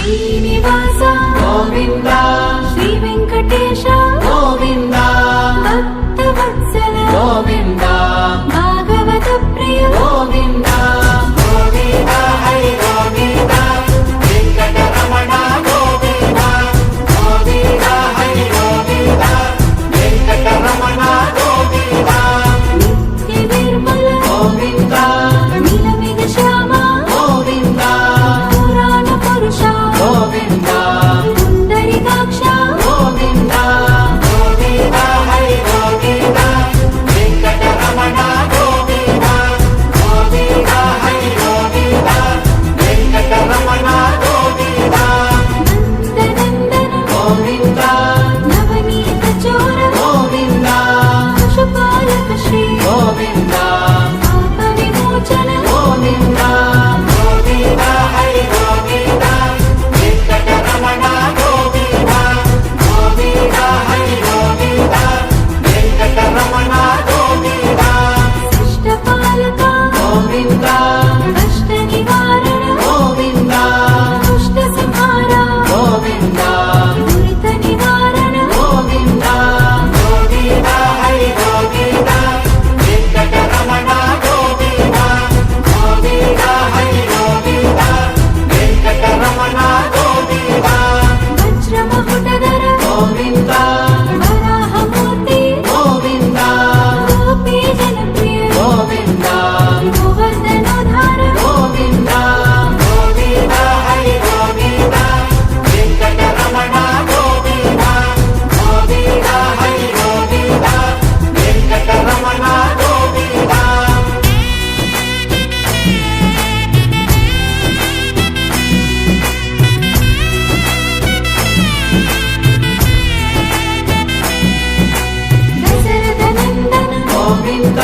శ్రీనివాస గోవింద శ్రీ వెంకటేశ గోవింద భక్తవత్సల గోవింద భాగవత ప్రియ గోవింద గోవింద హరి గోవింద వెంకటరమణ గోవింద గోవింద హరి గోవింద వెంకటరమణ గోవింద నిత్య నిర్మల గోవింద నీలమిగ శ్యామ గోవింద పురాణ పురుష గోవింద పుండరీకాక్ష గోవింద గోవింద హరి గోవింద వెంకటరమణ గోవింద గోవింద హరి గోవింద వెంకటరమణ గోవింద నందనందన గోవింద నవనీత చోర గోవింద పశుపాలక శ్రీ గోవింద పాప విమోచన గోవింద గోవింద హరి గోవింద వెంకటరమణ గోవింద గోవింద హరి గోవింద వెంకటరమణ గోవింద శిష్టపాలక గోవింద కష్ట నివారణ గోవింద దుష్ట సంహార గోవింద దురిత నివారణ గోవింద గోవింద హరి గోవింద వెంకటరమణ గోవింద గోవింద హరి గోవింద వెంకటరమణ గోవింద వజ్రమకుటధర గోవింద వరాహమూర్తి గోవింద గోపీ జనప్రియ గోవింద గోవర్ధనోద్ధార గోవింద గోవింద హరి గోవింద వెంకటరమణ గోవింద గోవింద హరి గోవింద వెంకటరమణ గోవింద దశరథ నందన గోవింద